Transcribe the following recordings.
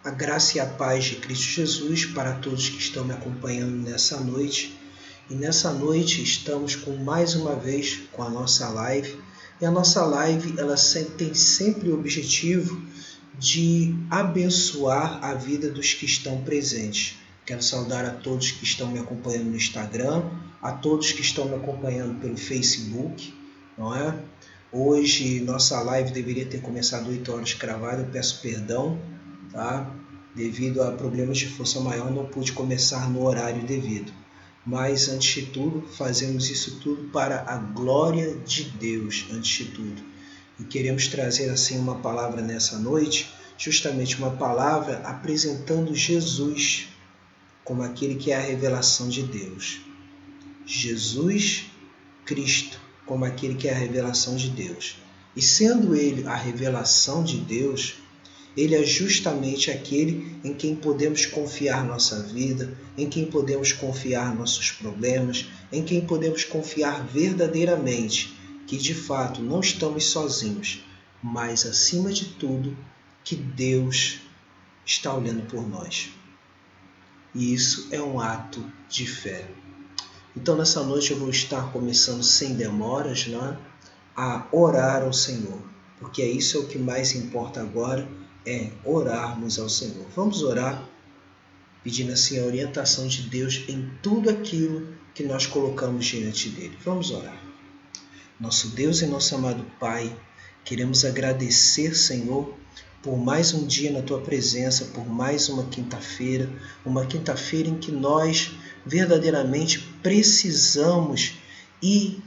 A graça e a paz de Cristo Jesus para todos que estão me acompanhando nessa noite. E nessa noite estamos com mais uma vez com a nossa live. E a nossa live ela tem sempre o objetivo de abençoar a vida dos que estão presentes. Quero saudar a todos que estão me acompanhando no Instagram, a todos que estão me acompanhando pelo Facebook, não é? Hoje nossa live deveria ter começado 8 horas cravada, eu peço perdão. Tá? Devido a problemas de força maior, não pude começar no horário devido. Mas, antes de tudo, fazemos isso tudo para a glória de Deus, antes de tudo. E queremos trazer assim uma palavra nessa noite, justamente uma palavra apresentando Jesus como aquele que é a revelação de Deus. Jesus Cristo como aquele que é a revelação de Deus. E sendo Ele a revelação de Deus, Ele é justamente aquele em quem podemos confiar nossa vida, em quem podemos confiar nossos problemas, em quem podemos confiar verdadeiramente que de fato não estamos sozinhos, mas acima de tudo que Deus está olhando por nós. E isso é um ato de fé. Então nessa noite eu vou estar começando sem demoras, né, a orar ao Senhor, porque isso é o que mais importa agora, é orarmos ao Senhor. Vamos orar, pedindo assim a orientação de Deus em tudo aquilo que nós colocamos diante dele. Vamos orar. Nosso Deus e nosso amado Pai, queremos agradecer, Senhor, por mais um dia na Tua presença, por mais uma quinta-feira em que nós verdadeiramente precisamos e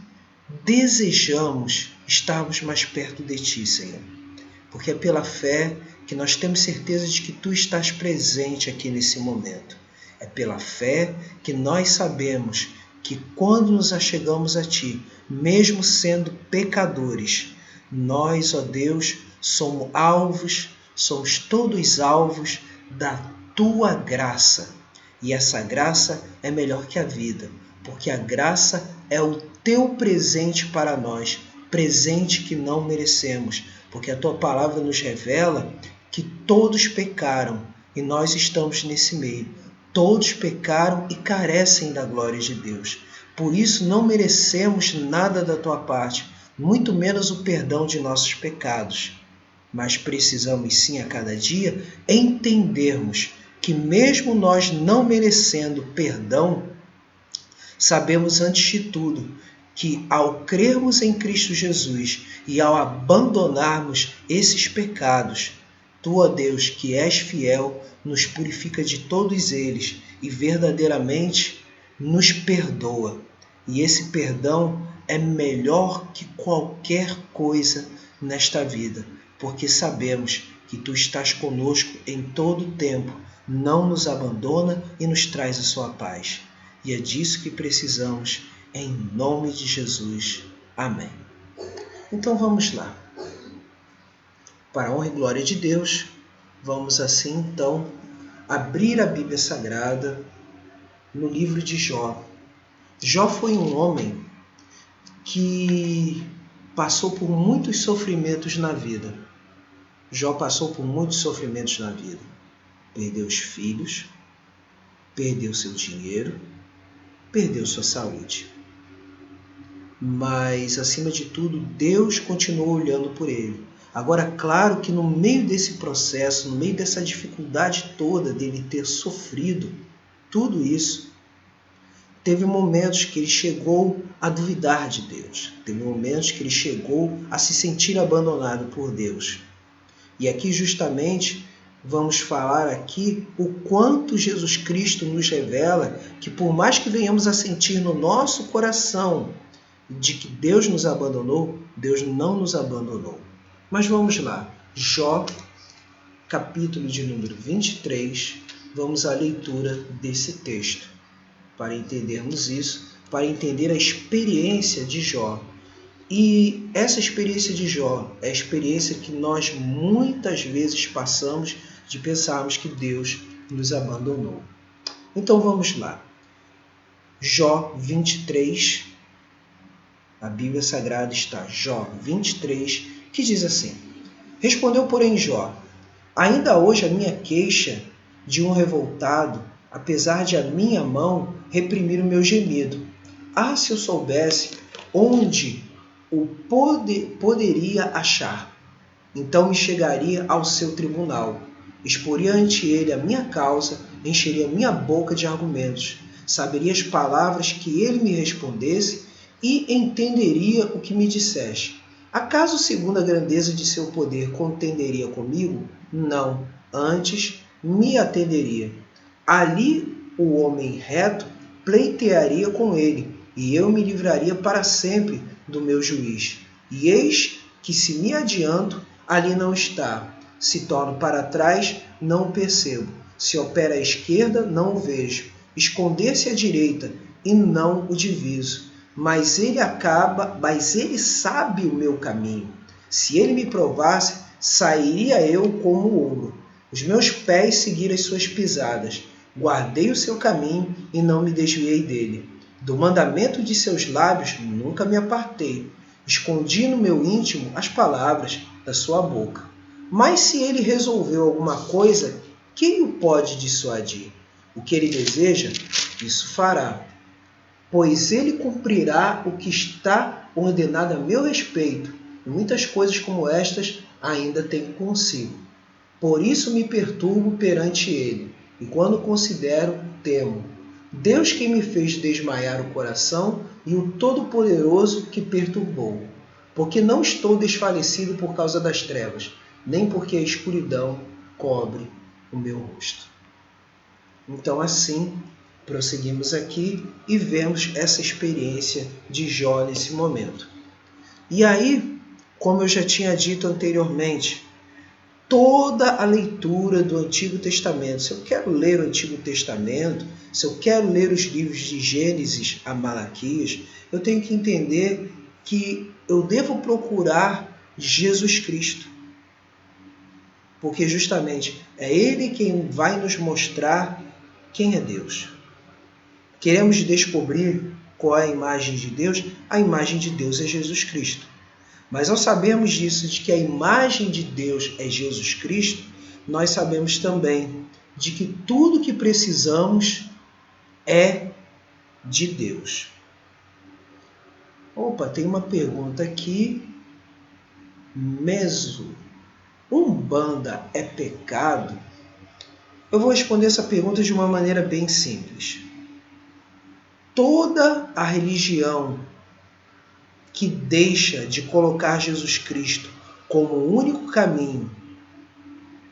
desejamos estarmos mais perto de Ti, Senhor. Porque é pela fé que nós temos certeza de que Tu estás presente aqui nesse momento. É pela fé que nós sabemos que quando nos achegamos a Ti, mesmo sendo pecadores, nós, ó Deus, somos todos alvos da Tua graça. E essa graça é melhor que a vida, porque a graça é o Teu presente para nós, presente que não merecemos, porque a Tua palavra nos revela que todos pecaram e nós estamos nesse meio. Todos pecaram e carecem da glória de Deus. Por isso não merecemos nada da Tua parte, muito menos o perdão de nossos pecados. Mas precisamos sim a cada dia entendermos que mesmo nós não merecendo perdão, sabemos antes de tudo que ao crermos em Cristo Jesus e ao abandonarmos esses pecados, Tu, ó Deus, que és fiel, nos purifica de todos eles e verdadeiramente nos perdoa. E esse perdão é melhor que qualquer coisa nesta vida, porque sabemos que Tu estás conosco em todo o tempo, não nos abandona e nos traz a Sua paz. E é disso que precisamos, em nome de Jesus. Amém. Então vamos lá. Para a honra e glória de Deus, vamos assim então abrir a Bíblia Sagrada no livro de Jó. Jó foi um homem que passou por muitos sofrimentos na vida. Jó passou por muitos sofrimentos na vida. Perdeu os filhos, perdeu seu dinheiro, perdeu sua saúde. Mas, acima de tudo, Deus continuou olhando por ele. Agora, claro que no meio desse processo, no meio dessa dificuldade toda dele ter sofrido tudo isso, teve momentos que ele chegou a duvidar de Deus. Teve momentos que ele chegou a se sentir abandonado por Deus. E aqui justamente vamos falar aqui o quanto Jesus Cristo nos revela que por mais que venhamos a sentir no nosso coração de que Deus nos abandonou, Deus não nos abandonou. Mas vamos lá, Jó, capítulo de número 23, vamos à leitura desse texto, para entendermos isso, para entender a experiência de Jó. E essa experiência de Jó é a experiência que nós muitas vezes passamos de pensarmos que Deus nos abandonou. Então vamos lá, Jó 23, a Bíblia Sagrada está Jó 23, que diz assim: Respondeu, porém, Jó: Ainda hoje a minha queixa de um revoltado, apesar de a minha mão reprimir o meu gemido. Ah, se eu soubesse onde o poderia achar, então me chegaria ao seu tribunal, exporia ante ele a minha causa, encheria minha boca de argumentos, saberia as palavras que ele me respondesse e entenderia o que me disseste. Acaso, segundo a grandeza de seu poder, contenderia comigo? Não, antes me atenderia. Ali o homem reto pleitearia com ele, e eu me livraria para sempre do meu juiz. E eis que, se me adianto, ali não está. Se torno para trás, não o percebo. Se opera à esquerda, não o vejo. Esconder-se à direita, e não o diviso. Mas ele sabe o meu caminho. Se ele me provasse, sairia eu como ouro. Os meus pés seguiram as suas pisadas. Guardei o seu caminho e não me desviei dele. Do mandamento de seus lábios nunca me apartei. Escondi no meu íntimo as palavras da sua boca. Mas se ele resolveu alguma coisa, quem o pode dissuadir? O que ele deseja, isso fará. Pois ele cumprirá o que está ordenado a meu respeito. E muitas coisas como estas ainda tenho consigo. Por isso me perturbo perante ele. E quando considero, temo. Deus que me fez desmaiar o coração e o Todo-Poderoso que perturbou. Porque não estou desfalecido por causa das trevas, nem porque a escuridão cobre o meu rosto. Então assim, prosseguimos aqui e vemos essa experiência de Jó nesse momento. E aí, como eu já tinha dito anteriormente, toda a leitura do Antigo Testamento, se eu quero ler o Antigo Testamento, se eu quero ler os livros de Gênesis a Malaquias, eu tenho que entender que eu devo procurar Jesus Cristo. Porque justamente é Ele quem vai nos mostrar quem é Deus. Queremos descobrir qual é a imagem de Deus? A imagem de Deus é Jesus Cristo. Mas ao sabermos disso, de que a imagem de Deus é Jesus Cristo, nós sabemos também de que tudo que precisamos é de Deus. Opa, tem uma pergunta aqui. Umbanda é pecado? Eu vou responder essa pergunta de uma maneira bem simples. Toda a religião que deixa de colocar Jesus Cristo como o único caminho,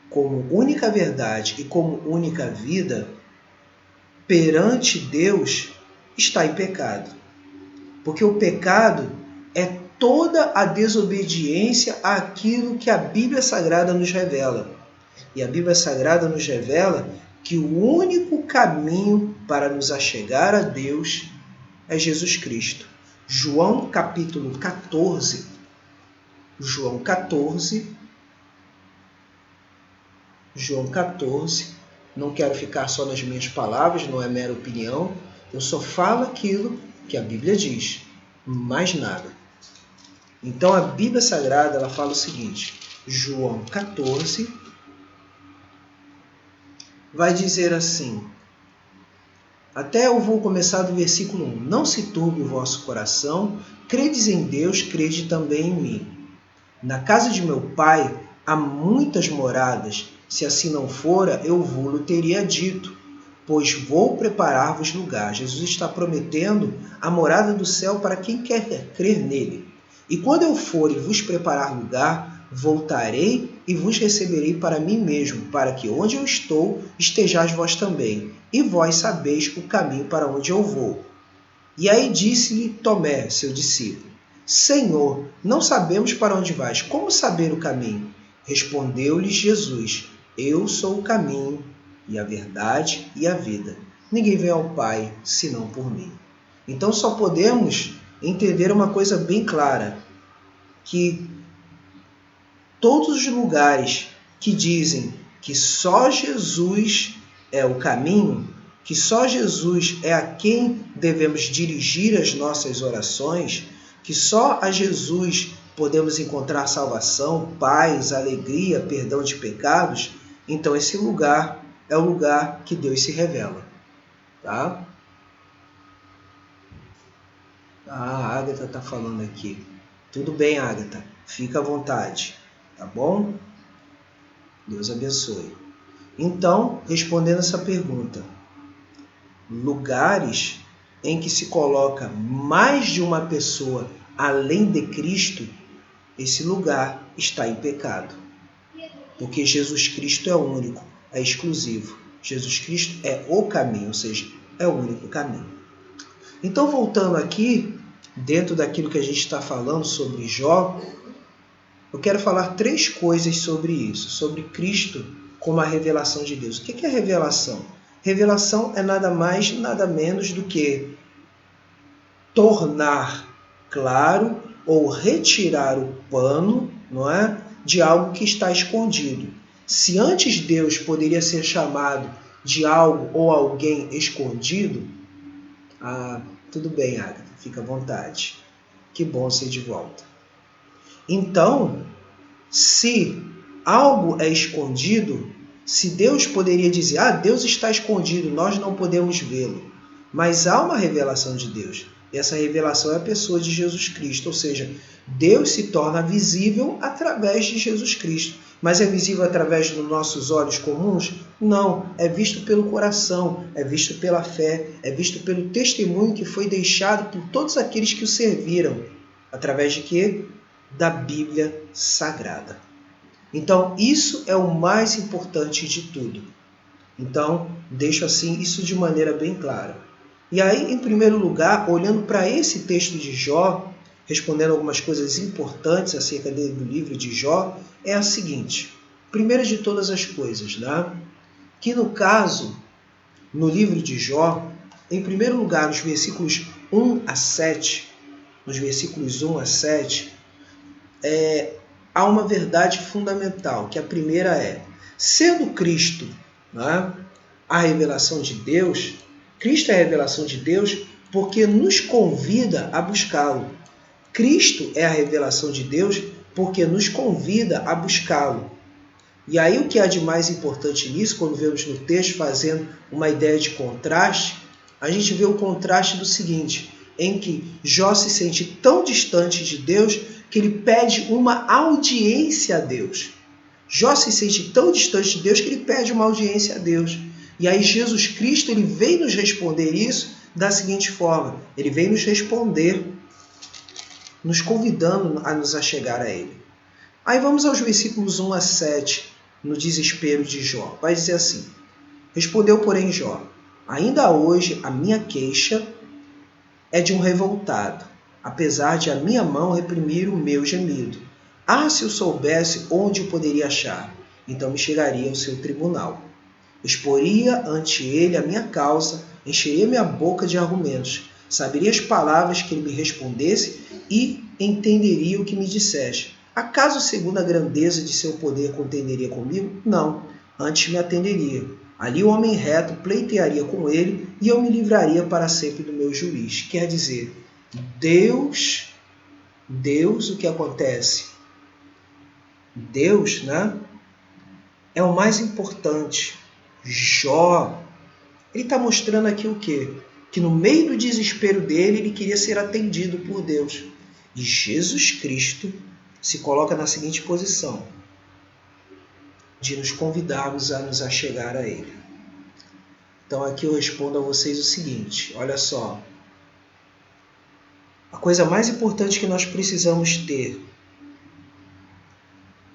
como única verdade e como única vida, perante Deus, está em pecado. Porque o pecado é toda a desobediência àquilo que a Bíblia Sagrada nos revela. E a Bíblia Sagrada nos revela que o único caminho para nos achegar a Deus é Jesus Cristo. João capítulo 14, João 14, não quero ficar só nas minhas palavras, não é mera opinião, eu só falo aquilo que a Bíblia diz, mais nada. Então a Bíblia Sagrada ela fala o seguinte, João 14, vai dizer assim, até eu vou começar do versículo 1. Não se turbe o vosso coração, credes em Deus, crede também em mim. Na casa de meu Pai há muitas moradas, se assim não fora, eu vou-lo teria dito, pois vou preparar-vos lugar. Jesus está prometendo a morada do céu para quem quer crer nele. E quando eu for e vos preparar lugar, voltarei e vos receberei para mim mesmo, para que onde eu estou, estejais vós também, e vós sabeis o caminho para onde eu vou. E aí disse-lhe Tomé, seu discípulo, Senhor, não sabemos para onde vais, como saber o caminho? Respondeu-lhes Jesus, eu sou o caminho, e a verdade e a vida. Ninguém vem ao Pai, senão por mim. Então só podemos entender uma coisa bem clara, que todos os lugares que dizem que só Jesus é o caminho, que só Jesus é a quem devemos dirigir as nossas orações, que só a Jesus podemos encontrar salvação, paz, alegria, perdão de pecados, então esse lugar é o lugar que Deus se revela. Tá? A Agatha está falando aqui. Tudo bem, Agatha. Fica à vontade. Tá bom? Deus abençoe. Então, respondendo essa pergunta, lugares em que se coloca mais de uma pessoa além de Cristo, esse lugar está em pecado. Porque Jesus Cristo é único, é exclusivo. Jesus Cristo é o caminho, ou seja, é o único caminho. Então, voltando aqui, dentro daquilo que a gente está falando sobre Jó, eu quero falar 3 coisas sobre isso, sobre Cristo como a revelação de Deus. O que é revelação? Revelação é nada mais, nada menos do que tornar claro ou retirar o pano, não é, de algo que está escondido. Se antes Deus poderia ser chamado de algo ou alguém escondido, tudo bem, Agatha, fica à vontade. Que bom ser de volta. Então, se algo é escondido, se Deus poderia dizer, Deus está escondido, nós não podemos vê-lo. Mas há uma revelação de Deus. E essa revelação é a pessoa de Jesus Cristo. Ou seja, Deus se torna visível através de Jesus Cristo. Mas é visível através dos nossos olhos comuns? Não. É visto pelo coração, é visto pela fé, é visto pelo testemunho que foi deixado por todos aqueles que o serviram. Através de quê? Da Bíblia Sagrada. Então, isso é o mais importante de tudo. Então, deixo assim isso de maneira bem clara. E aí, em primeiro lugar, olhando para esse texto de Jó, respondendo algumas coisas importantes acerca do livro de Jó, é a seguinte. Primeira de todas as coisas, né? Que no caso, no livro de Jó, em primeiro lugar, nos versículos 1 a 7, há uma verdade fundamental, que a primeira é, sendo Cristo, né, a revelação de Deus, Cristo é a revelação de Deus porque nos convida a buscá-lo. Cristo é a revelação de Deus porque nos convida a buscá-lo. E aí o que há de mais importante nisso, quando vemos no texto fazendo uma ideia de contraste, a gente vê o contraste do seguinte, em que Jó se sente tão distante de Deus que ele pede uma audiência a Deus. Jó se sente tão distante de Deus que ele pede uma audiência a Deus. E aí Jesus Cristo ele vem nos responder isso da seguinte forma. Ele vem nos responder, nos convidando a nos achegar a Ele. Aí vamos aos versículos 1 a 7, no desespero de Jó. Vai dizer assim, respondeu, porém, Jó, ainda hoje a minha queixa é de um revoltado, apesar de a minha mão reprimir o meu gemido. Se eu soubesse onde eu poderia achar, então me chegaria ao seu tribunal. Exporia ante ele a minha causa, encheria minha boca de argumentos, saberia as palavras que ele me respondesse e entenderia o que me disseste. Acaso, segundo a grandeza de seu poder, contenderia comigo? Não, antes me atenderia. Ali o homem reto pleitearia com ele e eu me livraria para sempre do meu juiz. Quer dizer, Deus, o que acontece? Deus, né, é o mais importante. Jó, ele está mostrando aqui o quê? Que no meio do desespero dele, ele queria ser atendido por Deus. E Jesus Cristo se coloca na seguinte posição, de nos convidarmos a nos achegar a Ele. Então aqui eu respondo a vocês o seguinte, olha só. A coisa mais importante que nós precisamos ter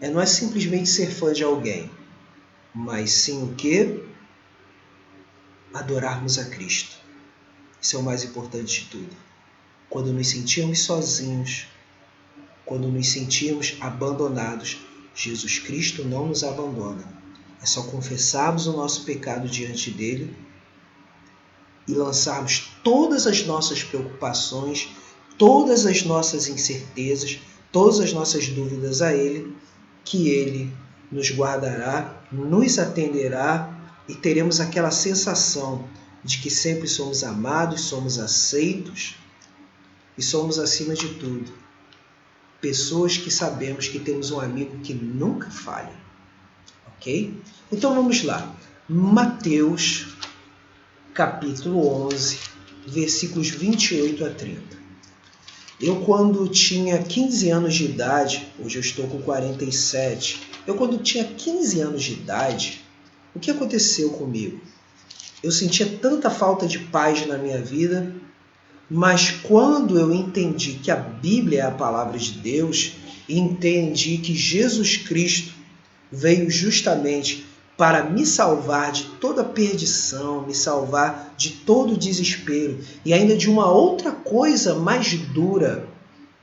não é simplesmente ser fã de alguém, mas sim o quê? Adorarmos a Cristo. Isso é o mais importante de tudo. Quando nos sentirmos sozinhos, quando nos sentirmos abandonados, Jesus Cristo não nos abandona. É só confessarmos o nosso pecado diante dele e lançarmos todas as nossas preocupações, todas as nossas incertezas, todas as nossas dúvidas a ele, que ele nos guardará, nos atenderá e teremos aquela sensação de que sempre somos amados, somos aceitos e somos, acima de tudo, Pessoas que sabemos que temos um amigo que nunca falha. Ok? Então vamos lá. Mateus, capítulo 11, versículos 28 a 30. Eu, quando tinha 15 anos de idade, hoje eu estou com 47, quando tinha 15 anos de idade, o que aconteceu comigo? Eu sentia tanta falta de paz na minha vida, mas quando eu entendi que a Bíblia é a palavra de Deus, e entendi que Jesus Cristo veio justamente para me salvar de toda perdição, me salvar de todo desespero e ainda de uma outra coisa mais dura,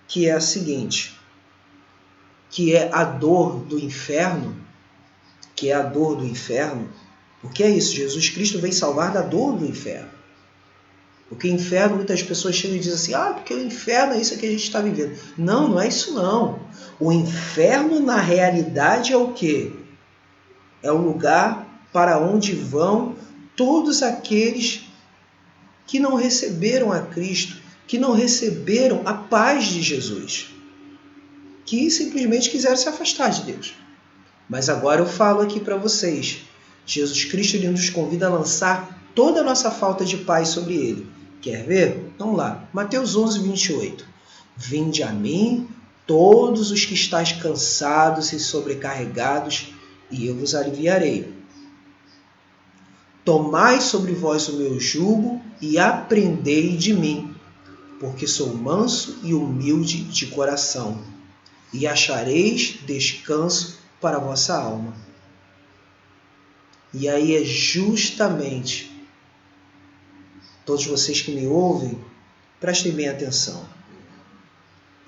que é a seguinte, que é a dor do inferno, porque é isso, Jesus Cristo vem salvar da dor do inferno. Porque o inferno, muitas pessoas chegam e dizem assim, porque o inferno é isso que a gente está vivendo. Não, não é isso não. O inferno, na realidade, é o quê? É o lugar para onde vão todos aqueles que não receberam a Cristo, que não receberam a paz de Jesus, que simplesmente quiseram se afastar de Deus. Mas agora eu falo aqui para vocês, Jesus Cristo ele nos convida a lançar toda a nossa falta de paz sobre ele. Quer ver? Vamos lá. Mateus 11, 28. Vinde a mim, todos os que estáis cansados e sobrecarregados, e eu vos aliviarei. Tomai sobre vós o meu jugo e aprendei de mim, porque sou manso e humilde de coração, e achareis descanso para a vossa alma. E aí é justamente, todos vocês que me ouvem, prestem bem atenção.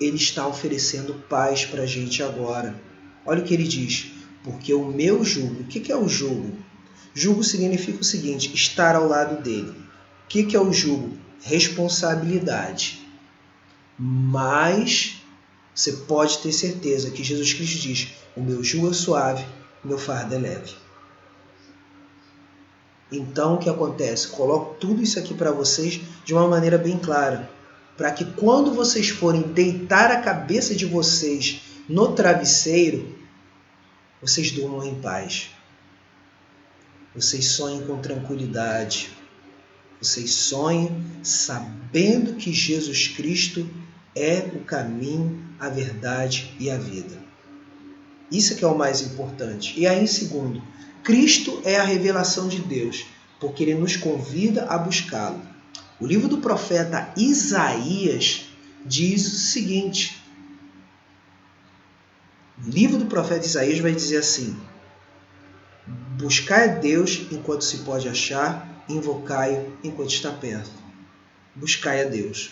Ele está oferecendo paz para a gente agora. Olha o que ele diz, porque o meu jugo, o que é o jugo? Jugo significa o seguinte, estar ao lado dele. O que é o jugo? Responsabilidade. Mas você pode ter certeza que Jesus Cristo diz, o meu jugo é suave, o meu fardo é leve. Então o que acontece? Coloco tudo isso aqui para vocês de uma maneira bem clara, para que quando vocês forem deitar a cabeça de vocês no travesseiro, vocês durmam em paz. Vocês sonhem com tranquilidade. Vocês sonhem sabendo que Jesus Cristo é o caminho, a verdade e a vida. Isso que é o mais importante. E aí, em segundo, Cristo é a revelação de Deus, porque ele nos convida a buscá-lo. O livro do profeta Isaías diz o seguinte. O livro do profeta Isaías vai dizer assim, buscai a Deus enquanto se pode achar, invocai-o enquanto está perto. Buscai a Deus.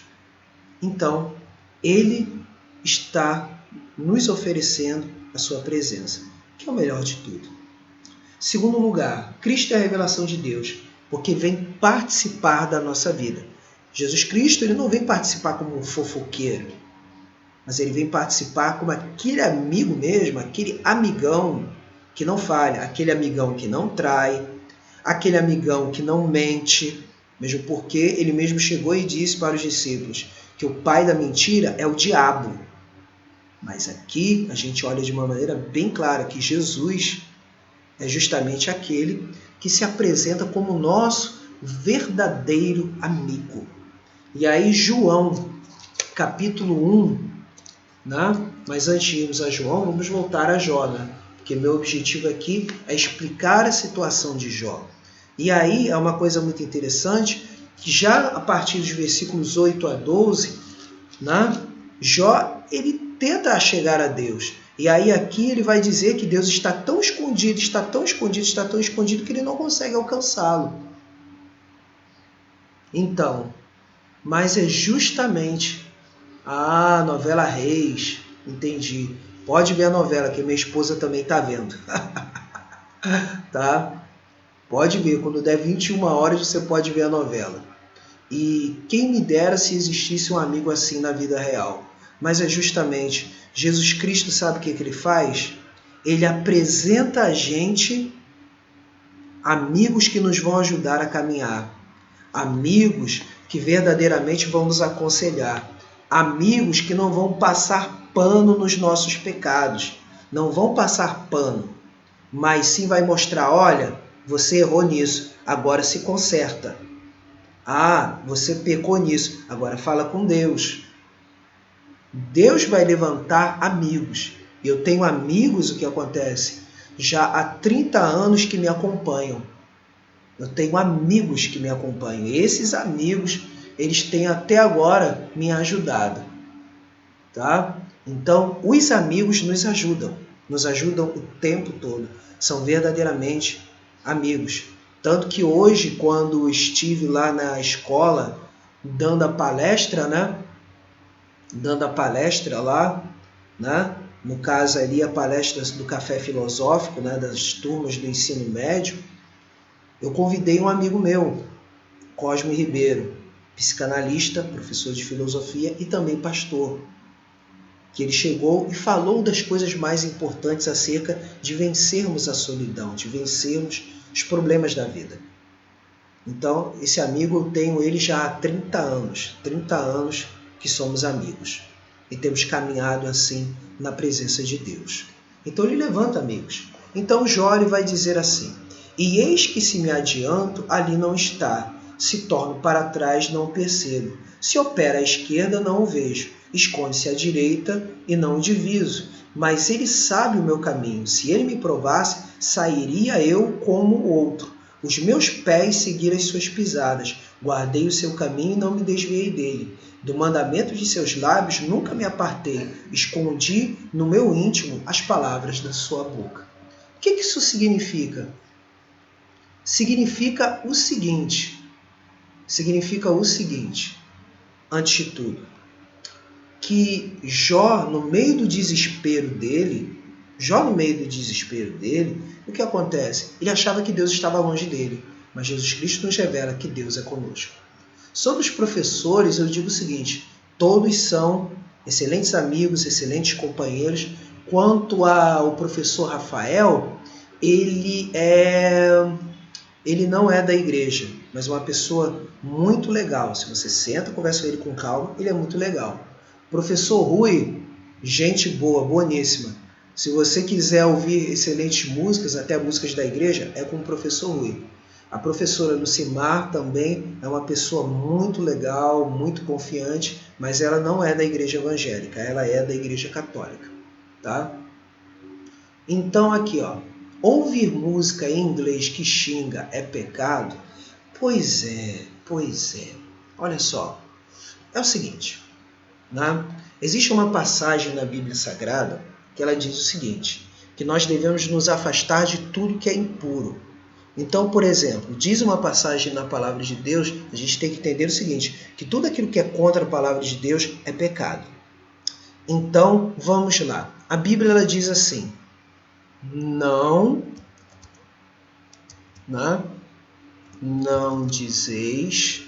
Então, ele está nos oferecendo a sua presença, que é o melhor de tudo. Segundo lugar, Cristo é a revelação de Deus, porque vem participar da nossa vida. Jesus Cristo ele não vem participar como um fofoqueiro, mas ele vem participar como aquele amigo mesmo, aquele amigão que não falha, aquele amigão que não trai, aquele amigão que não mente, mesmo porque ele mesmo chegou e disse para os discípulos que o pai da mentira é o diabo. Mas aqui a gente olha de uma maneira bem clara que Jesus é justamente aquele que se apresenta como nosso verdadeiro amigo. E aí João, capítulo 1, né? Mas antes de irmos a João, vamos voltar a Jó, né? Porque meu objetivo aqui é explicar a situação de Jó. E aí é uma coisa muito interessante, que já a partir dos versículos 8 a 12, né? Jó, ele tenta chegar a Deus. E aí aqui ele vai dizer que Deus está tão escondido, que ele não consegue alcançá-lo. Então, mas é justamente a novela Reis, entendi. Pode ver a novela, que minha esposa também está vendo. Tá? Pode ver, quando der 21 horas você pode ver a novela. E quem me dera se existisse um amigo assim na vida real. Mas é justamente, Jesus Cristo sabe o que ele faz? Ele apresenta a gente amigos que nos vão ajudar a caminhar. Amigos que verdadeiramente vão nos aconselhar. Amigos que não vão passar pano nos nossos pecados. Não vão passar pano, mas sim vai mostrar, olha, você errou nisso, agora se conserta. Ah, você pecou nisso, agora fala com Deus. Deus vai levantar amigos. Eu tenho amigos, o que acontece? Já há 30 anos que me acompanham. Eu tenho amigos que me acompanham. E esses amigos, eles têm até agora me ajudado. Tá? Então, os amigos nos ajudam o tempo todo. São verdadeiramente amigos. Tanto que hoje, quando estive lá na escola, dando a palestra, né? Dando a palestra lá, né? No caso ali, a palestra do Café Filosófico, né? Das turmas do ensino médio, eu convidei um amigo meu, Cosme Ribeiro, psicanalista, professor de filosofia e também pastor, que ele chegou e falou das coisas mais importantes acerca de vencermos a solidão, de vencermos os problemas da vida. Então, esse amigo, eu tenho ele já há 30 anos que somos amigos. E temos caminhado assim na presença de Deus. Então, ele levanta amigos. Então, Jó vai dizer assim: e eis que se me adianto, ali não está. Se torno para trás, não o percebo. Se opera à esquerda, não o vejo. Esconde-se à direita e não o diviso. Mas ele sabe o meu caminho. Se ele me provasse, sairia eu como o outro. Os meus pés seguiram as suas pisadas. Guardei o seu caminho e não me desviei dele. Do mandamento de seus lábios nunca me apartei. Escondi no meu íntimo as palavras da sua boca. O que isso significa? Significa o seguinte, antes de tudo, que Jó, no meio do desespero dele, o que acontece? Ele achava que Deus estava longe dele, mas Jesus Cristo nos revela que Deus é conosco. Sobre os professores, eu digo o seguinte: todos são excelentes amigos, excelentes companheiros. Quanto ao professor Rafael, ele não é da igreja, mas uma pessoa muito legal. Se você senta, conversa com ele com calma, ele é muito legal. Professor Rui, gente boa, boníssima. Se você quiser ouvir excelentes músicas, até músicas da igreja, é com o professor Rui. A professora Lucimar também é uma pessoa muito legal, muito confiante, mas ela não é da igreja evangélica, ela é da igreja católica. Tá? Então aqui, ó, ouvir música em inglês que xinga é pecado? Pois é. Olha só, é o seguinte, né? Existe uma passagem na Bíblia Sagrada que ela diz o seguinte, que nós devemos nos afastar de tudo que é impuro. Então, por exemplo, diz uma passagem na palavra de Deus, a gente tem que entender o seguinte, que tudo aquilo que é contra a palavra de Deus é pecado. Então, vamos lá. A Bíblia ela diz assim: não dizeis,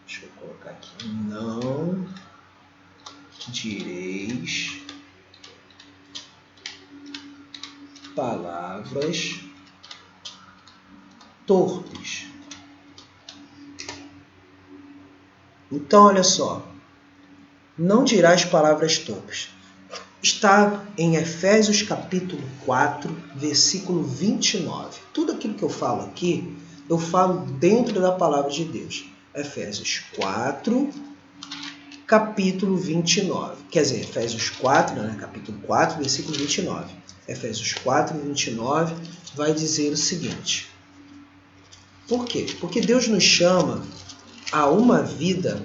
deixa eu colocar aqui, não direis palavras torpes. Então, olha só, não dirás palavras torpes. Está em Efésios capítulo 4, versículo 29. Tudo aquilo que eu falo aqui, eu falo dentro da palavra de Deus. Efésios 4, capítulo 29. Quer dizer, Efésios 4, né, capítulo 4, versículo 29. Efésios 4, 29 vai dizer o seguinte. Por quê? Porque Deus nos chama a uma vida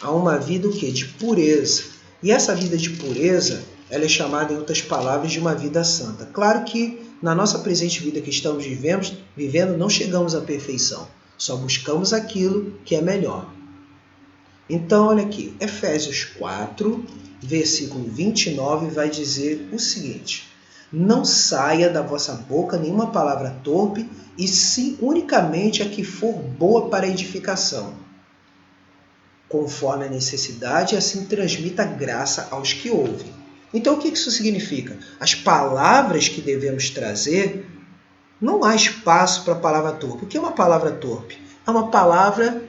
o quê? De pureza. E essa vida de pureza, ela é chamada, em outras palavras, de uma vida santa. Claro que na nossa presente vida que estamos vivendo, não chegamos à perfeição. Só buscamos aquilo que é melhor. Então, olha aqui, Efésios 4, versículo 29, vai dizer o seguinte: não saia da vossa boca nenhuma palavra torpe, e sim unicamente a que for boa para edificação, conforme a necessidade, e assim transmita graça aos que ouvem. Então, o que isso significa? As palavras que devemos trazer, não há espaço para a palavra torpe. O que é uma palavra torpe? É uma palavra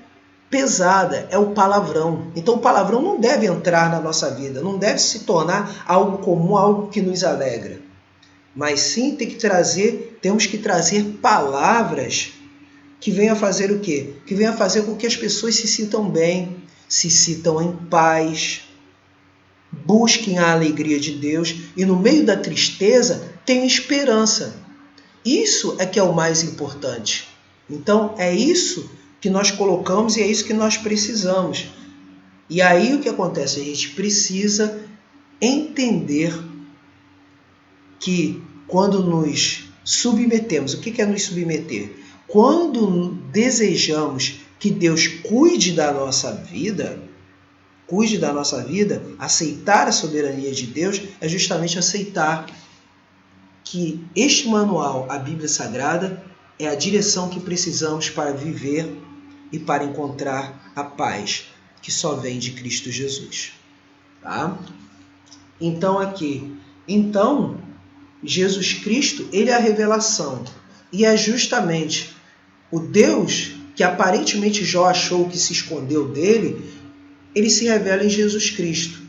pesada, é o palavrão. Então o palavrão não deve entrar na nossa vida, não deve se tornar algo comum, algo que nos alegra. Mas sim temos que trazer palavras que venham a fazer o quê? Que venham a fazer com que as pessoas se sintam bem, se sintam em paz, busquem a alegria de Deus e no meio da tristeza tenham esperança. Isso é que é o mais importante. Então é isso que nós colocamos e é isso que nós precisamos. E aí o que acontece? A gente precisa entender que quando nos submetemos, o que é nos submeter? Quando desejamos que Deus cuide da nossa vida, aceitar a soberania de Deus é justamente aceitar que este manual, a Bíblia Sagrada, é a direção que precisamos para viver e para encontrar a paz que só vem de Cristo Jesus. Tá? Então, Jesus Cristo, ele é a revelação. E é justamente o Deus que aparentemente Jó achou que se escondeu dele, ele se revela em Jesus Cristo.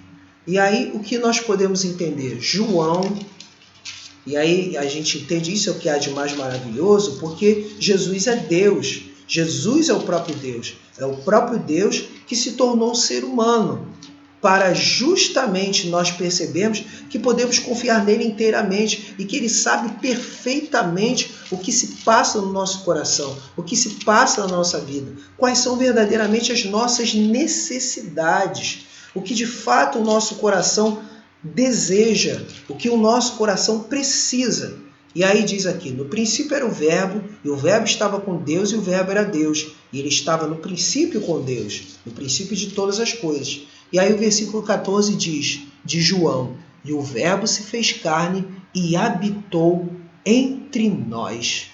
E aí, o que nós podemos entender? João, e aí a gente entende isso é o que há de mais maravilhoso, porque Jesus é Deus. Jesus é o próprio Deus. É o próprio Deus que se tornou ser humano, para justamente nós percebermos que podemos confiar nele inteiramente e que ele sabe perfeitamente o que se passa no nosso coração, o que se passa na nossa vida, quais são verdadeiramente as nossas necessidades, o que de fato o nosso coração deseja, o que o nosso coração precisa. E aí diz aqui, no princípio era o Verbo, e o Verbo estava com Deus, e o Verbo era Deus. E ele estava no princípio com Deus, no princípio de todas as coisas. E aí o versículo 14 diz, de João, e o Verbo se fez carne e habitou entre nós.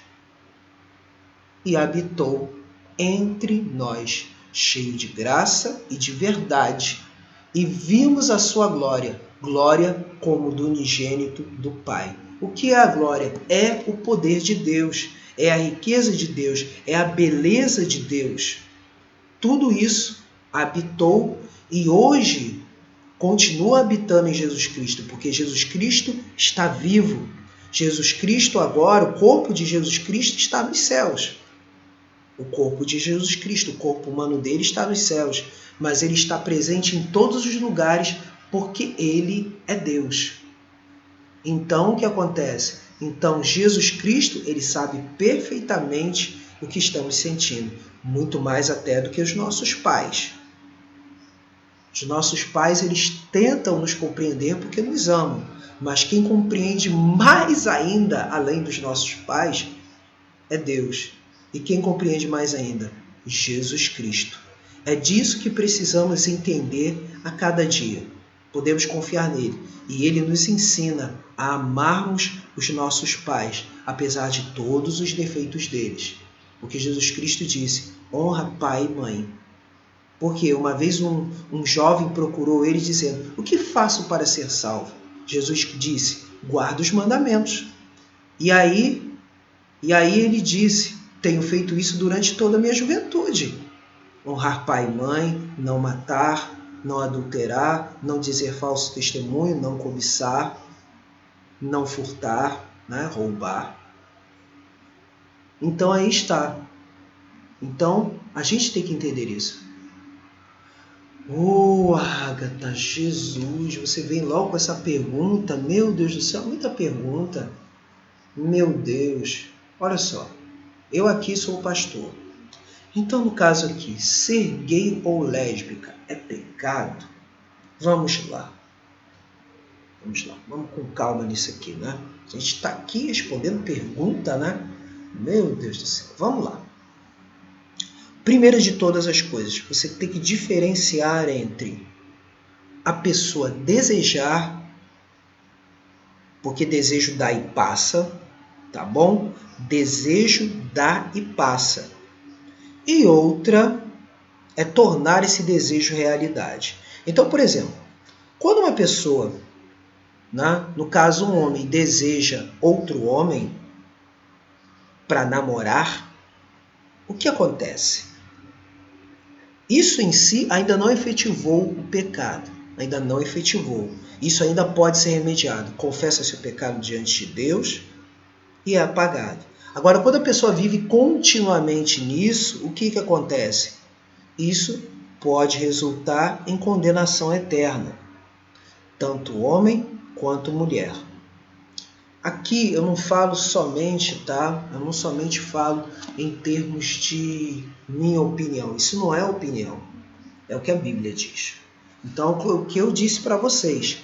E habitou entre nós, cheio de graça e de verdade. E vimos a sua glória, glória como do unigênito do Pai. O que é a glória? É o poder de Deus, é a riqueza de Deus, é a beleza de Deus. Tudo isso habitou e hoje continua habitando em Jesus Cristo, porque Jesus Cristo está vivo. Jesus Cristo agora, o corpo de Jesus Cristo está nos céus. O corpo de Jesus Cristo, o corpo humano dele está nos céus, mas ele está presente em todos os lugares porque ele é Deus. Então, o que acontece? Então, Jesus Cristo, ele sabe perfeitamente o que estamos sentindo, muito mais até do que os nossos pais. Os nossos pais, eles tentam nos compreender porque nos amam, mas quem compreende mais ainda, além dos nossos pais, é Deus. E quem compreende mais ainda? Jesus Cristo. É disso que precisamos entender a cada dia. Podemos confiar nele. E ele nos ensina a amarmos os nossos pais, apesar de todos os defeitos deles. Porque Jesus Cristo disse, honra pai e mãe. Porque uma vez um jovem procurou ele dizendo, o que faço para ser salvo? Jesus disse, guarda os mandamentos. E aí ele disse, tenho feito isso durante toda a minha juventude. Honrar pai e mãe, não matar, não adulterar, não dizer falso testemunho, não cobiçar, não furtar, roubar. Então aí está. Então a gente tem que entender isso. Agatha, Jesus, você vem logo com essa pergunta, meu Deus do céu, muita pergunta. Meu Deus, olha só, eu aqui sou o pastor. Então, no caso aqui, ser gay ou lésbica é pecado? Vamos lá, vamos com calma nisso aqui, né? A gente está aqui respondendo pergunta, né? Meu Deus do céu, vamos lá. Primeira de todas as coisas, você tem que diferenciar entre a pessoa desejar, porque desejo dá e passa, tá bom? Desejo dá e passa. E outra é tornar esse desejo realidade. Então, por exemplo, quando uma pessoa, no caso um homem, deseja outro homem para namorar, o que acontece? Isso em si ainda não efetivou o pecado, ainda não efetivou. Isso ainda pode ser remediado. Confessa-se o pecado diante de Deus e é apagado. Agora, quando a pessoa vive continuamente nisso, o que acontece? Isso pode resultar em condenação eterna, tanto homem quanto mulher. Aqui eu não falo somente, tá? Eu não somente falo em termos de minha opinião. Isso não é opinião, é o que a Bíblia diz. Então, o que eu disse para vocês,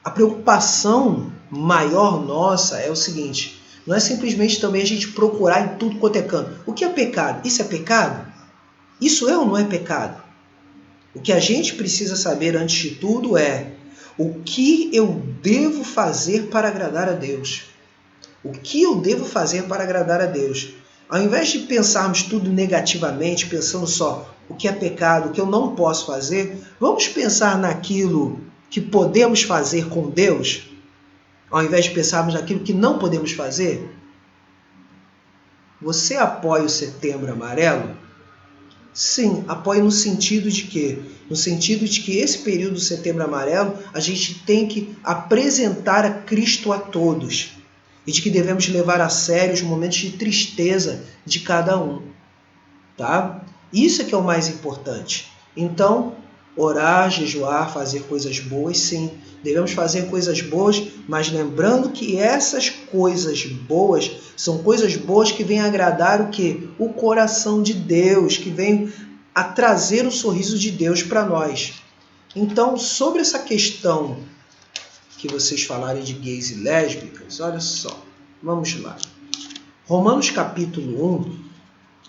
a preocupação maior nossa é o seguinte: não é simplesmente também a gente procurar em tudo quanto é canto. O que é pecado? Isso é pecado? Isso é ou não é pecado? O que a gente precisa saber antes de tudo é o que eu devo fazer para agradar a Deus. O que eu devo fazer para agradar a Deus? Ao invés de pensarmos tudo negativamente, pensando só o que é pecado, o que eu não posso fazer, vamos pensar naquilo que podemos fazer com Deus, ao invés de pensarmos naquilo que não podemos fazer. Você apoia o Setembro Amarelo? Sim, apoio no sentido de quê? No sentido de que esse período do Setembro Amarelo a gente tem que apresentar a Cristo a todos e de que devemos levar a sério os momentos de tristeza de cada um, tá? Isso é que é o mais importante. Então, orar, jejuar, fazer coisas boas, sim. Devemos fazer coisas boas, mas lembrando que essas coisas boas são coisas boas que vêm agradar o quê? O coração de Deus, que vêm a trazer o sorriso de Deus para nós. Então, sobre essa questão que vocês falarem de gays e lésbicas, olha só, vamos lá. Romanos capítulo 1,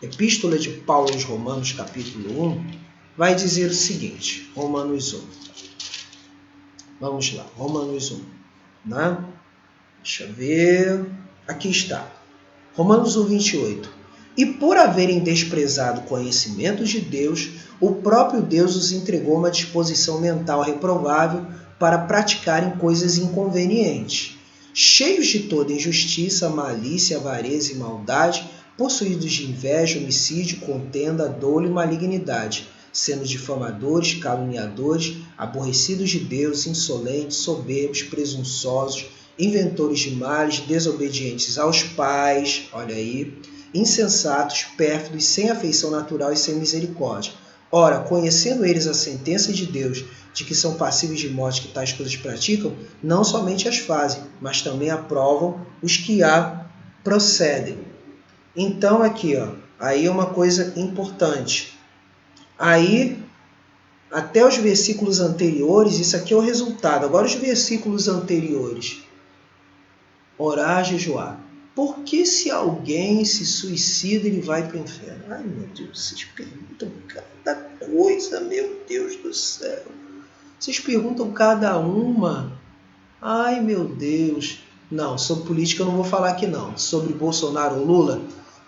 Epístola de Paulo aos Romanos capítulo 1, vai dizer o seguinte, Romanos 1. Vamos lá, Romanos 1. Né? Deixa eu ver. Aqui está. Romanos 1, 28. E por haverem desprezado o conhecimento de Deus, o próprio Deus os entregou uma disposição mental reprovável para praticarem coisas inconvenientes. Cheios de toda injustiça, malícia, avareza e maldade, possuídos de inveja, homicídio, contenda, dolo e malignidade, sendo difamadores, caluniadores, aborrecidos de Deus, insolentes, soberbos, presunçosos, inventores de males, desobedientes aos pais, olha aí, insensatos, pérfidos, sem afeição natural e sem misericórdia. Ora, conhecendo eles a sentença de Deus, de que são passíveis de morte que tais coisas praticam, não somente as fazem, mas também aprovam os que a procedem. Então aqui, ó, aí é uma coisa importante. Aí, até os versículos anteriores, isso aqui é o resultado. Agora os versículos anteriores. Orar, jejuar. Por que se alguém se suicida, ele vai para o inferno? Ai, meu Deus, vocês perguntam cada coisa, meu Deus do céu. Vocês perguntam cada uma. Ai, meu Deus. Não, sobre política eu não vou falar aqui não. Sobre Bolsonaro ou Lula?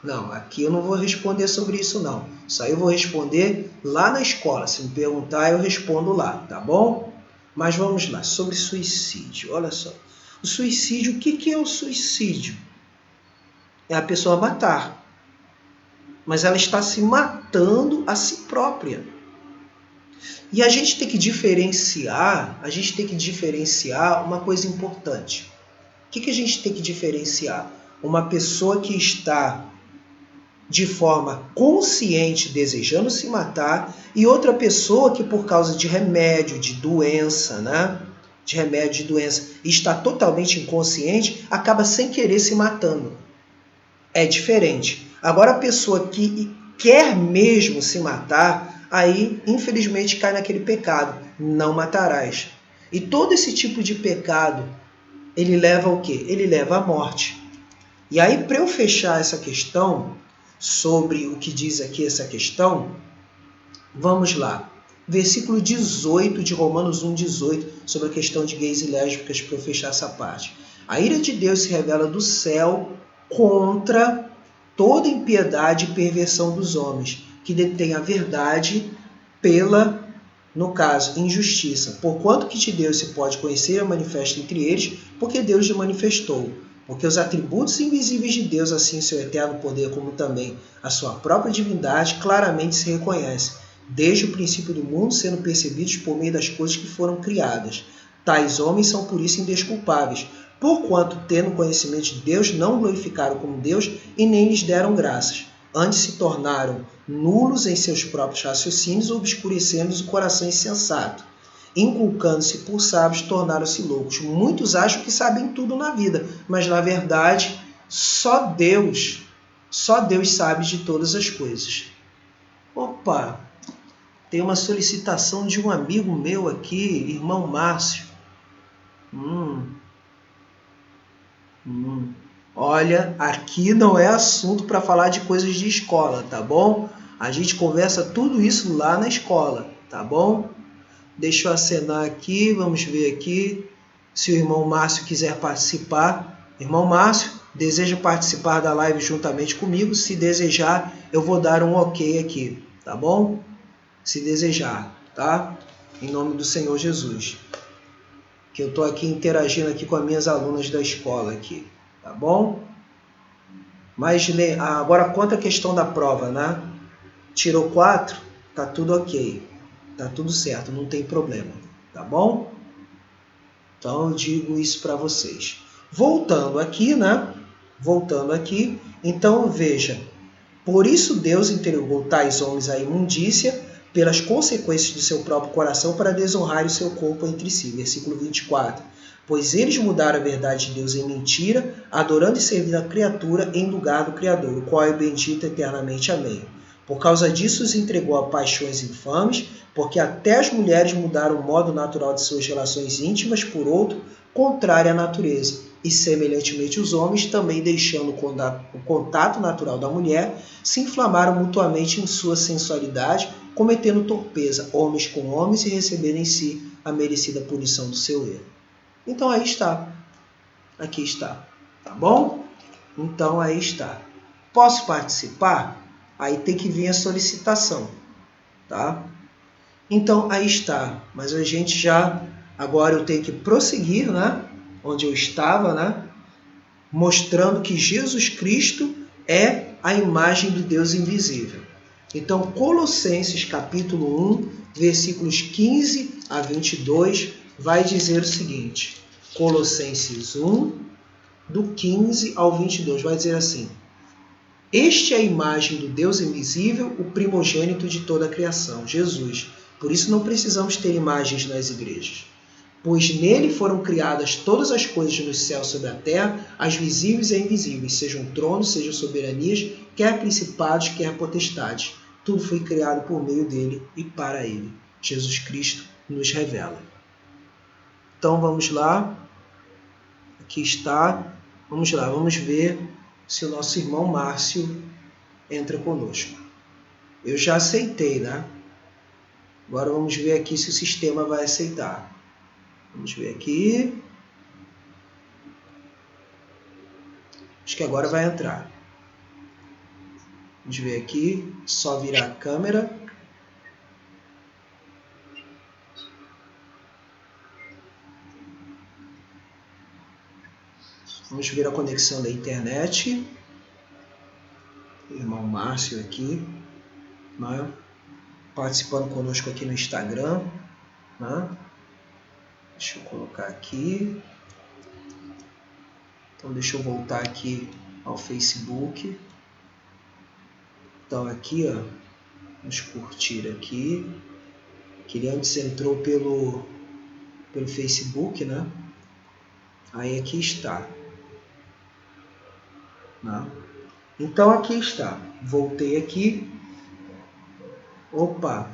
Não, aqui eu não vou responder sobre isso não. Isso aí eu vou responder lá na escola. Se me perguntar, eu respondo lá, tá bom? Mas vamos lá, sobre suicídio. Olha só. O suicídio, o que é o suicídio? É a pessoa matar. Mas ela está se matando a si própria. E a gente tem que diferenciar uma coisa importante. O que a gente tem que diferenciar? Uma pessoa que está de forma consciente desejando se matar e outra pessoa que por causa de remédio, de doença, né? De remédio, de doença, e está totalmente inconsciente, acaba sem querer se matando. É diferente. Agora a pessoa que quer mesmo se matar, aí infelizmente cai naquele pecado, não matarás. E todo esse tipo de pecado, ele leva ao quê? Ele leva à morte. E aí, para eu fechar essa questão, sobre o que diz aqui essa questão, vamos lá. Versículo 18 de Romanos 1,18, sobre a questão de gays e lésbicas, para eu fechar essa parte. A ira de Deus se revela do céu contra toda impiedade e perversão dos homens, que detêm a verdade pela, no caso, injustiça. Porquanto que de Deus se pode conhecer a manifesta entre eles, porque Deus lhe manifestou. Porque os atributos invisíveis de Deus, assim seu eterno poder, como também a sua própria divindade, claramente se reconhecem. desde o princípio do mundo, sendo percebidos por meio das coisas que foram criadas. Tais homens são por isso indesculpáveis, porquanto, tendo conhecimento de Deus, não glorificaram como Deus e nem lhes deram graças. Antes se tornaram nulos em seus próprios raciocínios, obscurecendo-lhes o coração insensato. Inculcando-se por sábios, tornaram-se loucos. Muitos acham que sabem tudo na vida, mas na verdade só Deus sabe de todas as coisas. Opa, tem uma solicitação de um amigo meu aqui, irmão Márcio. Olha, aqui não é assunto para falar de coisas de escola, tá bom? A gente conversa tudo isso lá na escola, tá bom? Deixa eu acenar aqui, vamos ver aqui se o irmão Márcio quiser participar. Irmão Márcio, deseja participar da live juntamente comigo? Se desejar, eu vou dar um ok aqui, tá bom? Se desejar, tá? Em nome do Senhor Jesus. Que eu estou aqui interagindo aqui com as minhas alunas da escola aqui, tá bom? Mas agora quanto à questão da prova, né? Tirou 4, tá tudo ok. Tá tudo certo, não tem problema, tá bom? Então eu digo isso para vocês. Voltando aqui, né? Voltando aqui, então veja. Por isso Deus entregou tais homens à imundícia pelas consequências do seu próprio coração para desonrar o seu corpo entre si. Versículo 24. Pois eles mudaram a verdade de Deus em mentira, adorando e servindo a criatura em lugar do Criador, o qual é bendito eternamente. Amém. Por causa disso os entregou a paixões infames, porque até as mulheres mudaram o modo natural de suas relações íntimas por outro, contrário à natureza. E semelhantemente os homens, também deixando o contato natural da mulher, se inflamaram mutuamente em sua sensualidade, cometendo torpeza, homens com homens, e recebendo em si a merecida punição do seu erro. Então aí está. Aqui está. Tá bom? Então aí está. Posso participar? Aí tem que vir a solicitação. Tá? Então aí está. Mas a gente já... Agora eu tenho que prosseguir, né? Onde eu estava, né? Mostrando que Jesus Cristo é a imagem do Deus invisível. Então, Colossenses capítulo 1, versículos 15 a 22, vai dizer o seguinte. Colossenses 1, do 15 ao 22, vai dizer assim. Este é a imagem do Deus invisível, o primogênito de toda a criação, Jesus. Por isso não precisamos ter imagens nas igrejas. Pois nele foram criadas todas as coisas nos céus e sobre a terra, as visíveis e invisíveis, sejam tronos, sejam soberanias, quer principados, quer potestades. Tudo foi criado por meio dele e para ele. Jesus Cristo nos revela. Então vamos lá. Aqui está. Vamos lá, vamos ver se o nosso irmão Márcio entra conosco. Eu já aceitei, né? Agora vamos ver aqui se o sistema vai aceitar. Vamos ver aqui. Acho que agora vai entrar. Vamos ver aqui. Só virar a câmera. Vamos ver a conexão da internet. Irmão Márcio aqui, né? Participando conosco aqui no Instagram, né? Deixa eu colocar aqui. Então deixa eu voltar aqui ao Facebook. Então aqui, ó, vamos curtir aqui. Que ele antes entrou pelo Facebook, né? Aí aqui está. Né? Então aqui está. Voltei aqui. Opa!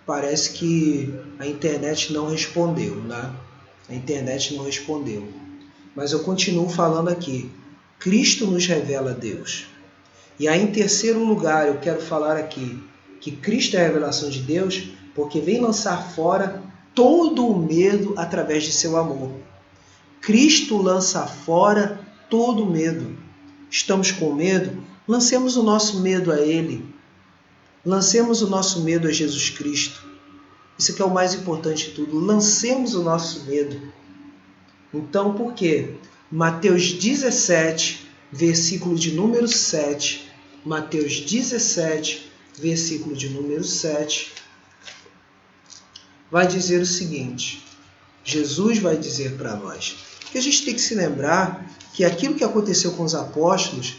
Parece que a internet não respondeu, né? A internet não respondeu. Mas eu continuo falando aqui. Cristo nos revela Deus. E aí, em terceiro lugar, eu quero falar aqui que Cristo é a revelação de Deus porque vem lançar fora todo o medo através de seu amor. Cristo lança fora todo o medo. Estamos com medo? Lancemos o nosso medo a Ele. Lancemos o nosso medo a Jesus Cristo. Isso que é o mais importante de tudo. Lancemos o nosso medo. Então, por quê? Mateus 17, versículo de número 7. Mateus 17, versículo de número 7, vai dizer o seguinte. Jesus vai dizer para nós que a gente tem que se lembrar que aquilo que aconteceu com os apóstolos,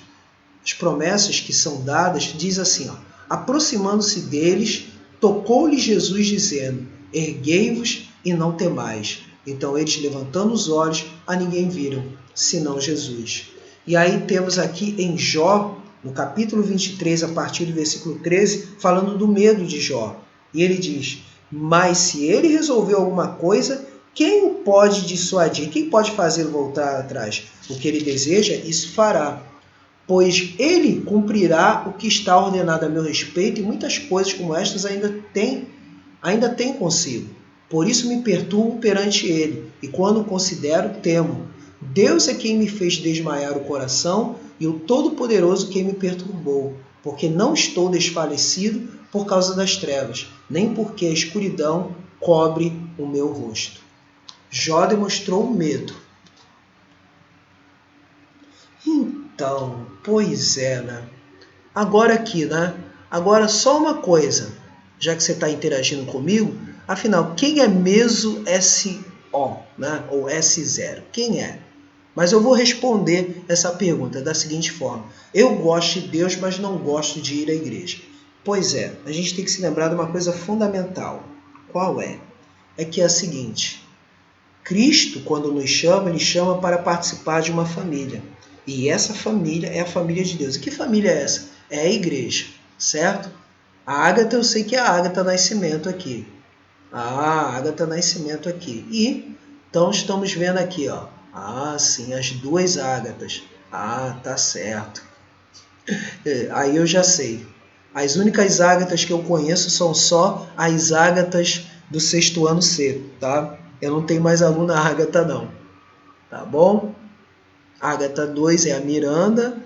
as promessas que são dadas, diz assim, ó, aproximando-se deles, tocou-lhe Jesus dizendo, erguei-vos e não temais. Então eles, levantando os olhos, a ninguém viram, senão Jesus. E aí temos aqui em Jó, no capítulo 23, a partir do versículo 13, falando do medo de Jó. E ele diz, mas se ele resolveu alguma coisa, quem o pode dissuadir? Quem pode fazê-lo voltar atrás? O que ele deseja, isso fará. Pois ele cumprirá o que está ordenado a meu respeito, e muitas coisas como estas ainda tem consigo. Por isso me perturbo perante ele, e quando o considero, temo. Deus é quem me fez desmaiar o coração, e o Todo-Poderoso quem me perturbou, porque não estou desfalecido por causa das trevas, nem porque a escuridão cobre o meu rosto. Jó demonstrou medo. Então, pois é, né? Agora aqui, né? Agora só uma coisa, já que você está interagindo comigo, afinal, quem é meso SO, né? Ou S0? Quem é? Mas eu vou responder essa pergunta da seguinte forma. Eu gosto de Deus, mas não gosto de ir à igreja. Pois é, a gente tem que se lembrar de uma coisa fundamental. Qual é? É que é a seguinte. Cristo, quando nos chama, Ele chama para participar de uma família. E essa família é a família de Deus. E que família é essa? É a igreja, certo? A Ágata, eu sei que é a Ágata Nascimento aqui. A Ágata Nascimento aqui. E, então, estamos vendo aqui, ó. Ah, sim, as duas Ágatas. Ah, tá certo. Aí eu já sei. As únicas Ágatas que eu conheço são só as Ágatas do 6º ano C, tá? Eu não tenho mais aluna Ágata, não. Tá bom? Ágata 2 é a Miranda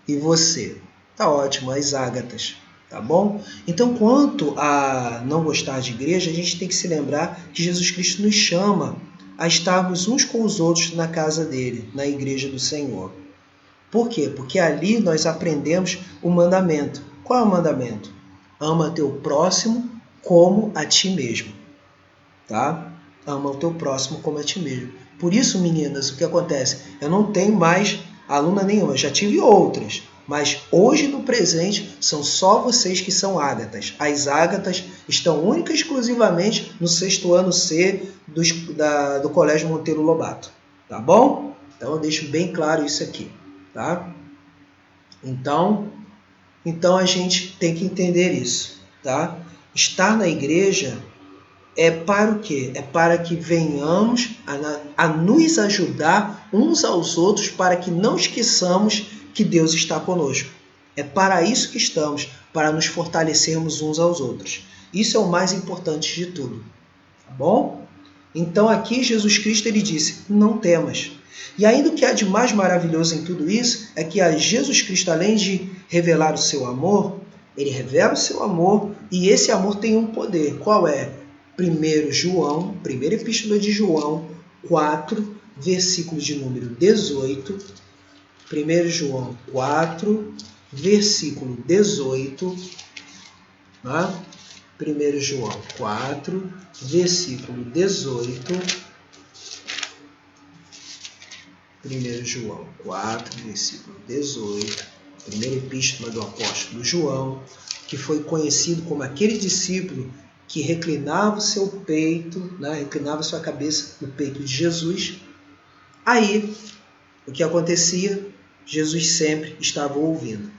e você. Tá ótimo, as Ágatas. Tá bom? Então, quanto a não gostar de igreja, a gente tem que se lembrar que Jesus Cristo nos chama a estarmos uns com os outros na casa dele, na igreja do Senhor. Por quê? Porque ali nós aprendemos o mandamento. Qual é o mandamento? Ama teu próximo como a ti mesmo. Tá? Ama o teu próximo como a ti mesmo. Por isso, meninas, o que acontece? Eu não tenho mais aluna nenhuma, já tive outras. Mas hoje, no presente, são só vocês que são Ágatas. As Ágatas estão única e exclusivamente no 6º ano C do Colégio Monteiro Lobato. Tá bom? Então, eu deixo bem claro isso aqui. Tá? Então a gente tem que entender isso. Tá? Estar na igreja é para o quê? É para que venhamos a nos ajudar uns aos outros para que não esqueçamos que Deus está conosco. É para isso que estamos, para nos fortalecermos uns aos outros. Isso é o mais importante de tudo. Tá bom? Então aqui Jesus Cristo ele disse, não temas. E ainda o que há de mais maravilhoso em tudo isso é que a Jesus Cristo, além de revelar o seu amor, ele revela o seu amor e esse amor tem um poder. Qual é? 1 João, primeira epístola de João, 4, versículo de número 18. 1 João 4, versículo 18. Tá? 1 João 4, versículo 18. 1 João 4, versículo 18. Primeira epístola do apóstolo João, que foi conhecido como aquele discípulo que reclinava o seu peito, né, reclinava sua cabeça no peito de Jesus. Aí, o que acontecia? Jesus sempre estava ouvindo.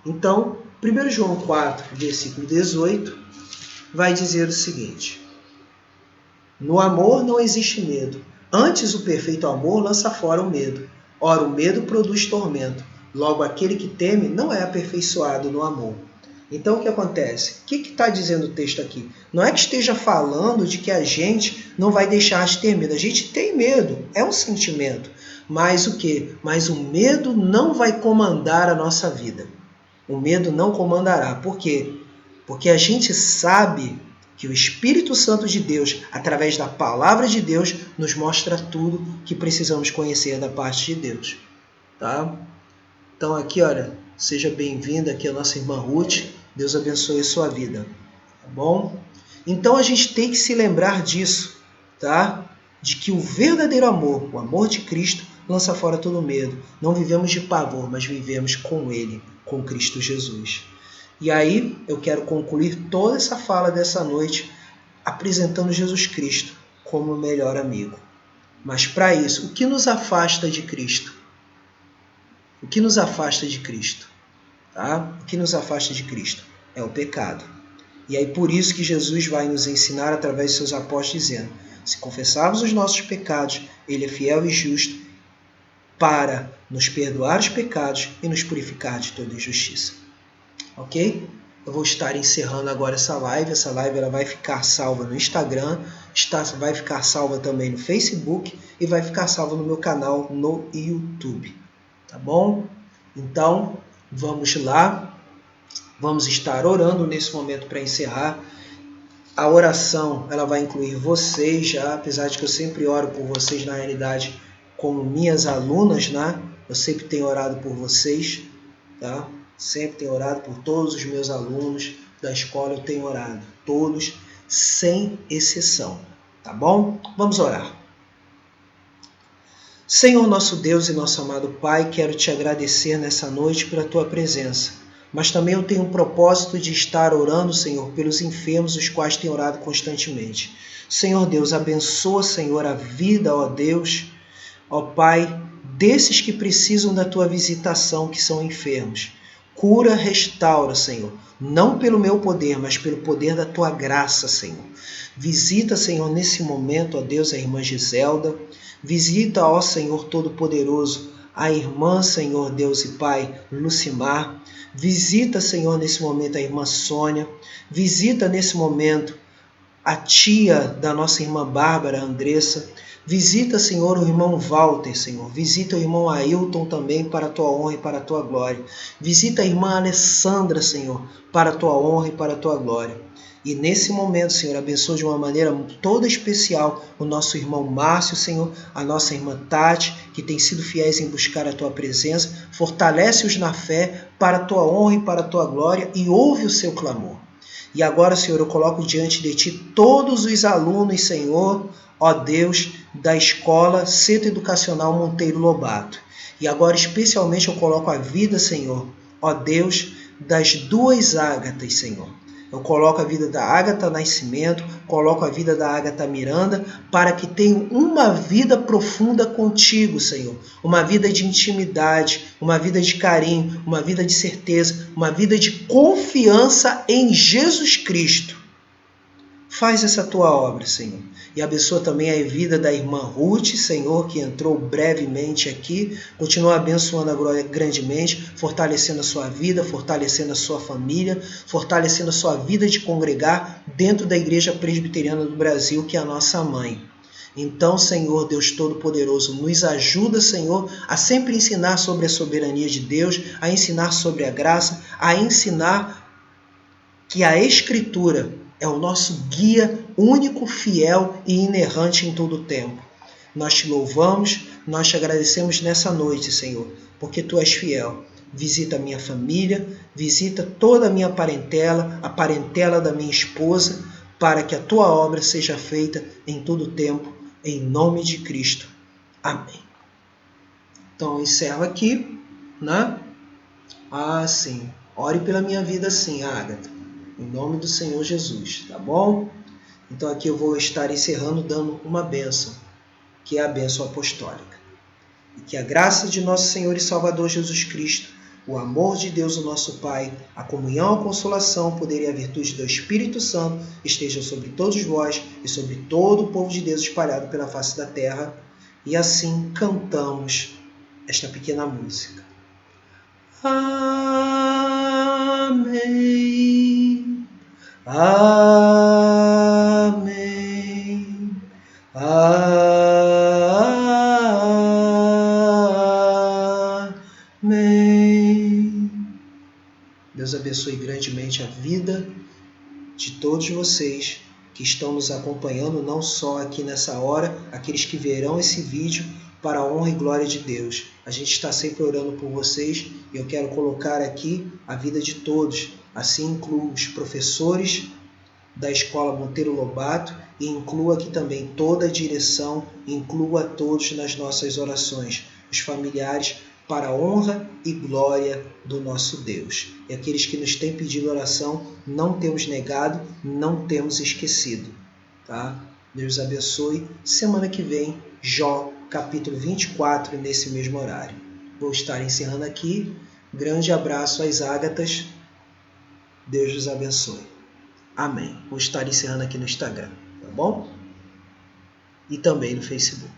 Então, 1 João 4, versículo 18, vai dizer o seguinte: no amor não existe medo. Antes, o perfeito amor lança fora o medo. Ora, o medo produz tormento. Logo, aquele que teme não é aperfeiçoado no amor. Então, o que acontece? O que está dizendo o texto aqui? Não é que esteja falando de que a gente não vai deixar de ter medo. A gente tem medo, é um sentimento. Mas o quê? Mas o medo não vai comandar a nossa vida. O medo não comandará. Por quê? Porque a gente sabe que o Espírito Santo de Deus, através da palavra de Deus, nos mostra tudo que precisamos conhecer da parte de Deus. Tá? Então aqui, olha, seja bem-vinda aqui a nossa irmã Ruth. Deus abençoe a sua vida, tá bom? Então a gente tem que se lembrar disso, tá? De que o verdadeiro amor, o amor de Cristo, lança fora todo medo. Não vivemos de pavor, mas vivemos com Ele, com Cristo Jesus. E aí eu quero concluir toda essa fala dessa noite apresentando Jesus Cristo como o melhor amigo. Mas para isso, o que nos afasta de Cristo? O que nos afasta de Cristo? Tá? O que nos afasta de Cristo? É o pecado. E aí por isso que Jesus vai nos ensinar através de seus apóstolos dizendo: se confessarmos os nossos pecados, Ele é fiel e justo para nos perdoar os pecados e nos purificar de toda injustiça. Ok? Eu vou estar encerrando agora essa live. Essa live ela vai ficar salva no Instagram, vai ficar salva também no Facebook e vai ficar salva no meu canal no YouTube. Tá bom? Então, vamos lá. Vamos estar orando nesse momento para encerrar. A oração ela vai incluir vocês já, apesar de que eu sempre oro por vocês na realidade como minhas alunas, né? Eu sempre tenho orado por vocês, tá? Sempre tenho orado por todos os meus alunos da escola, eu tenho orado, todos, sem exceção, tá bom? Vamos orar. Senhor nosso Deus e nosso amado Pai, quero te agradecer nessa noite pela tua presença, mas também eu tenho um propósito de estar orando, Senhor, pelos enfermos, os quais tenho orado constantemente. Senhor Deus, abençoa, Senhor, a vida, ó Deus, ó Pai, desses que precisam da tua visitação, que são enfermos. Cura, restaura, Senhor, não pelo meu poder, mas pelo poder da tua graça, Senhor. Visita, Senhor, nesse momento, ó Deus, a irmã Giselda. Visita, ó Senhor Todo-Poderoso, a irmã, Senhor Deus e Pai, Lucimar. Visita, Senhor, nesse momento a irmã Sônia. Visita nesse momento a tia da nossa irmã Bárbara, Andressa. Visita, Senhor, o irmão Walter, Senhor. Visita o irmão Ailton também para a tua honra e para a tua glória. Visita a irmã Alessandra, Senhor, para a tua honra e para a tua glória. E nesse momento, Senhor, abençoa de uma maneira toda especial o nosso irmão Márcio, Senhor, a nossa irmã Tati, que tem sido fiéis em buscar a tua presença. Fortalece-os na fé para a tua honra e para a tua glória e ouve o seu clamor. E agora, Senhor, eu coloco diante de ti todos os alunos, Senhor, ó Deus, da escola Centro Educacional Monteiro Lobato. E agora, especialmente, eu coloco a vida, Senhor, ó Deus, das duas Ágatas, Senhor. Eu coloco a vida da Ágata Nascimento, coloco a vida da Ágata Miranda, para que tenham uma vida profunda contigo, Senhor. Uma vida de intimidade, uma vida de carinho, uma vida de certeza, uma vida de confiança em Jesus Cristo. Faz essa tua obra, Senhor. E abençoa também a vida da irmã Ruth, Senhor, que entrou brevemente aqui. Continua abençoando a glória grandemente, fortalecendo a sua vida, fortalecendo a sua família, fortalecendo a sua vida de congregar dentro da Igreja Presbiteriana do Brasil, que é a nossa mãe. Então, Senhor, Deus Todo-Poderoso, nos ajuda, Senhor, a sempre ensinar sobre a soberania de Deus, a ensinar sobre a graça, a ensinar que a Escritura é o nosso guia único, fiel e inerrante em todo o tempo. Nós te louvamos, nós te agradecemos nessa noite, Senhor, porque tu és fiel. Visita a minha família, visita toda a minha parentela, a parentela da minha esposa, para que a tua obra seja feita em todo o tempo, em nome de Cristo. Amém. Então, eu encerro aqui, né? Sim. Ore pela minha vida sim, Ágata. Em nome do Senhor Jesus, tá bom? Então aqui eu vou estar encerrando dando uma bênção, que é a bênção apostólica. E que a graça de nosso Senhor e Salvador Jesus Cristo, o amor de Deus, o nosso Pai, a comunhão, a consolação, o poder e a virtude do Espírito Santo estejam sobre todos vós e sobre todo o povo de Deus espalhado pela face da terra. E assim cantamos esta pequena música. Amém. Amém. Amém. Deus abençoe grandemente a vida de todos vocês que estão nos acompanhando, não só aqui nessa hora, aqueles que verão esse vídeo para a honra e glória de Deus. A gente está sempre orando por vocês e eu quero colocar aqui a vida de todos Assim incluo os professores da Escola Monteiro Lobato e incluo aqui também toda a direção, incluo a todos nas nossas orações, os familiares, para a honra e glória do nosso Deus. E aqueles que nos têm pedido oração, não temos negado, não temos esquecido. Tá? Deus abençoe. Semana que vem, Jó, capítulo 24, nesse mesmo horário. Vou estar encerrando aqui. Grande abraço às ágatas. Deus os abençoe. Amém. Vou estar encerrando aqui no Instagram, tá bom? E também no Facebook.